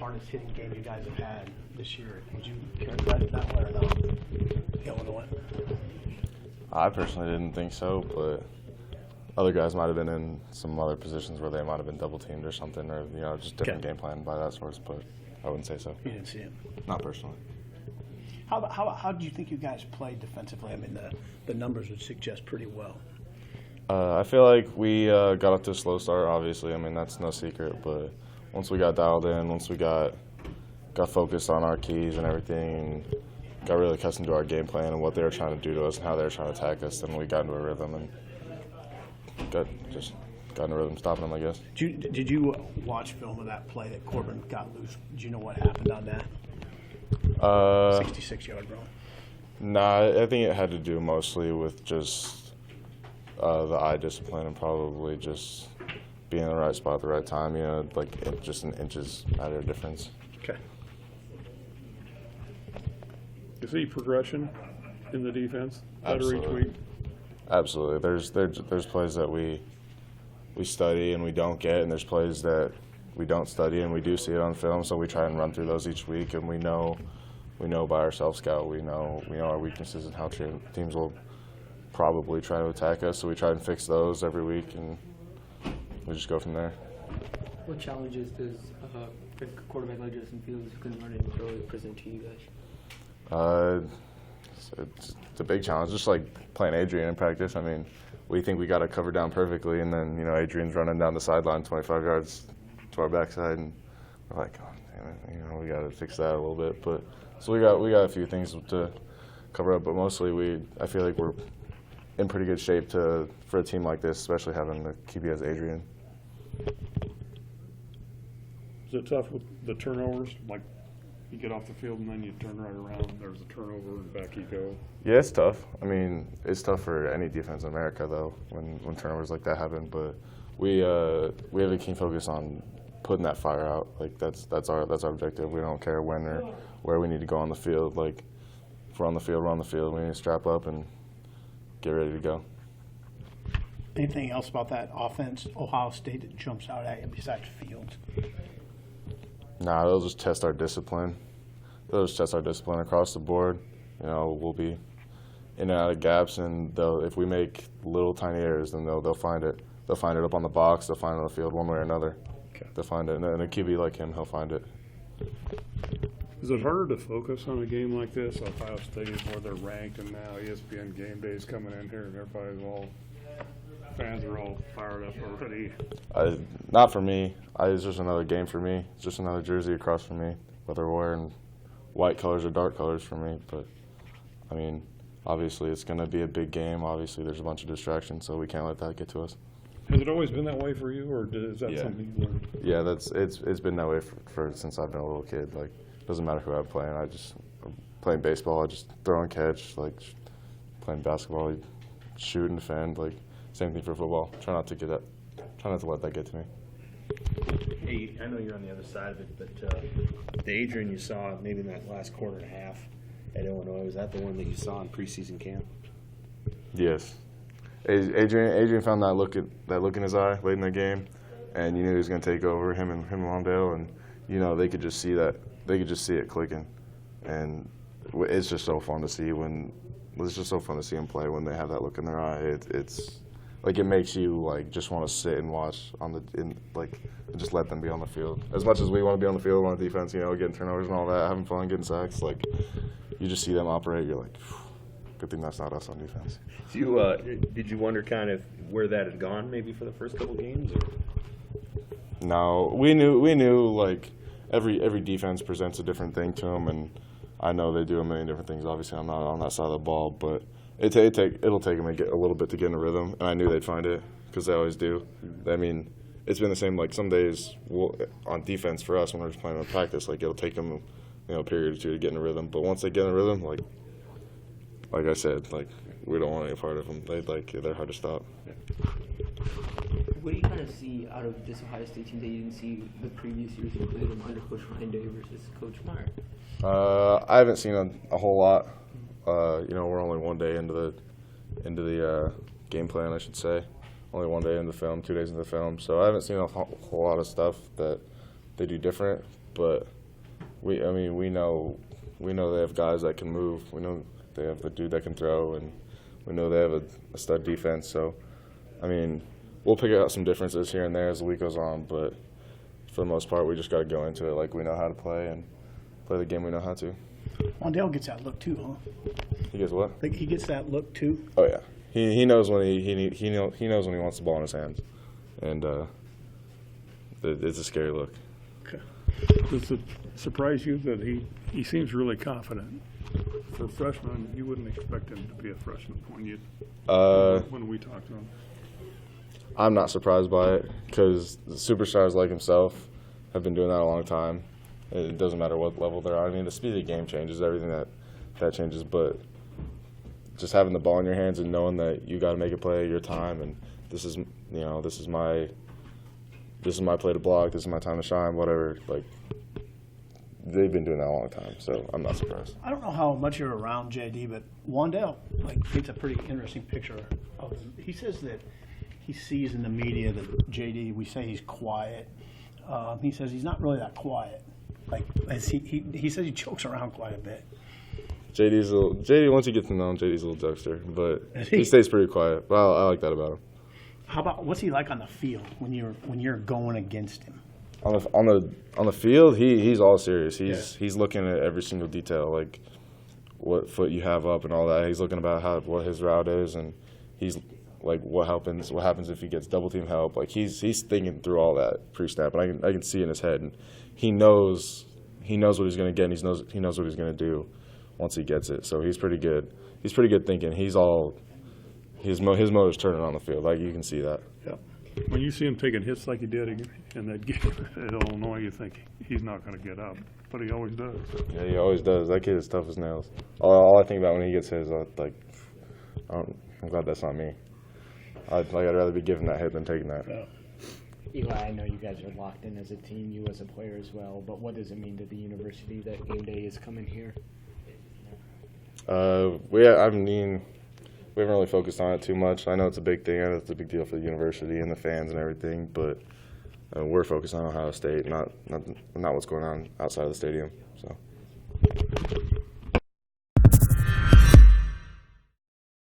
hardest hitting game you guys have had this year? Would you characterize it that way or not? Illinois. I personally didn't think so, but other guys might have been in some other positions where they might have been double teamed or something, or just different game plan by that source. But I wouldn't say so. You didn't see it. Not personally. How do you think you guys played defensively? I mean, the numbers would suggest pretty well. I feel like we got off to a slow start, obviously. I mean, that's no secret. But once we got dialed in, once we got focused on our keys and everything, and got really accustomed to our game plan and what they were trying to do to us and how they were trying to attack us, then we got into a rhythm and got in a rhythm stopping them, I guess. Did you watch film of that play that Corbin got loose? Did you know what happened on that? 66-yard run. Nah, I think it had to do mostly with just the eye discipline and probably just being in the right spot at the right time. Just an inches matter of difference. Okay. You see progression in the defense better Absolutely. each week? Absolutely. There's plays that we study and we don't get, and there's plays that we don't study and we do see it on film. So we try and run through those each week, and we know by our self-scout, we know our weaknesses and how teams will probably try to attack us. So we try and fix those every week, and we just go from there. What challenges does a quarterback like Justin Fields, who can run and throw, present to you guys? It's a big challenge, just like playing Adrian in practice. I mean, we think we got it covered down perfectly, and then Adrian's running down the sideline 25 yards to our backside, and we're like, oh, damn it, we got to fix that a little bit. But so we got a few things to cover up, but mostly I feel like we're in pretty good shape for a team like this, especially having the QB as Adrian. Is it tough with the turnovers? Like, you get off the field and then you turn right around, there's a turnover, and back you go. Yeah, it's tough. I mean, it's tough for any defense in America, though, when turnovers like that happen. But we have a keen focus on putting that fire out. Like, that's our objective. We don't care when or where we need to go on the field. Like, if we're on the field, we're on the field. We need to strap up and get ready to go. Anything else about that offense, Ohio State, that jumps out at you besides Fields? Nah, they'll just test our discipline. They'll just test our discipline across the board. We'll be in and out of gaps, and if we make little tiny errors, then they'll find it. They'll find it up on the box. They'll find it on the field one way or another. Okay. They'll find it, and a QB like him, he'll find it. Is it harder to focus on a game like this? Ohio State, where they're ranked, and now ESPN Game Day's coming in here, and fans are all fired up already. Not for me. It's just another game for me. It's just another jersey across from me, whether we're wearing white colors or dark colors for me. But, I mean, obviously it's going to be a big game. Obviously there's a bunch of distractions, so we can't let that get to us. Has it always been that way for you, or is that something you learned? Yeah, it's been that way for since I've been a little kid. Like, it doesn't matter who I'm playing. I'm playing baseball, I just throw and catch. Like, playing basketball, I shoot and defend. Like, same thing for football. Try not to let that get to me. Hey, I know you're on the other side of it, but the Adrian you saw maybe in that last quarter and a half at Illinois, was that the one that you saw in preseason camp? Yes. Adrian found that look in his eye late in the game, and you knew he was going to take over him and Longdale, and they could just see that. They could just see it clicking, and it's just so fun to see him play when they have that look in their eye. It's like, it makes you just want to sit and watch and just let them be on the field. As much as we want to be on the field on defense, getting turnovers and all that, having fun, getting sacks, like, you just see them operate. You're like, good thing that's not us on defense. So did you wonder kind of where that had gone maybe for the first couple games? Or? No, we knew like every defense presents a different thing to them, and I know they do a million different things. Obviously, I'm not on that side of the ball, but it'll take them a little bit to get in a rhythm, and I knew they'd find it because they always do. I mean, it's been the same. Like, some days on defense for us when we're just playing in practice, like, it'll take them a period or two to get in a rhythm. But once they get in a rhythm, like I said, like, we don't want any part of them. They're hard to stop. What do you kind of see out of this Ohio State team that you didn't see the previous years you played them under Coach Ryan Day versus Coach Meyer? I haven't seen a whole lot. We're only one day into the game plan, I should say. Only one day into the film, 2 days into the film. So I haven't seen a whole lot of stuff that they do different. but we know they have guys that can move. We know they have the dude that can throw, and we know they have a stud defense. So, I mean, we'll pick out some differences here and there as the week goes on, but for the most part, we just got to go into it like we know how to play and play the game we know how to. Wandale gets that look too, huh? He gets what? Think he gets that look too. Oh yeah, he knows when he knows when he wants the ball in his hands, and it's a scary look. Okay. Does it surprise you that he seems really confident? For a freshman, you wouldn't expect him to be a freshman when we talked to him. I'm not surprised by it because superstars like himself have been doing that a long time. It doesn't matter what level they're on. I mean, the speed of the game changes, everything that changes, but just having the ball in your hands and knowing that you got to make a play at your time, and this is my play to block, this is my time to shine, whatever. Like, they've been doing that a long time, so I'm not surprised. I don't know how much you're around JD, but Wandale paints a pretty interesting picture of him. He says that he sees in the media that JD, we say he's quiet. He says he's not really that quiet. He says he chokes around quite a bit. JD, once you get to know him, JD's a little jokester, but he stays pretty quiet. But I like that about him. How about what's he like on the field when you're going against him? On the field, he's all serious. He's looking at every single detail, like what foot you have up and all that. He's looking about what his route is, and he's like what happens if he gets double team help. Like he's thinking through all that pre-snap, and I can see in his head, and he knows what he's going to get, and he knows what he's going to do once he gets it. So he's pretty good. He's pretty good thinking. His motor's turning on the field. Like you can see that. Yeah. When you see him taking hits like he did in that game at Illinois, you think he's not going to get up, but he always does. Yeah, he always does. That kid is tough as nails. All I think about when he gets hit is I'm glad that's not me. I'd rather be giving that hit than taking that. Yeah. Eli, I know you guys are locked in as a team, you as a player as well, but what does it mean to the university that game day is coming here? We haven't really focused on it too much. I know it's a big thing. I know it's a big deal for the university and the fans and everything, but we're focused on Ohio State, not what's going on outside of the stadium. So.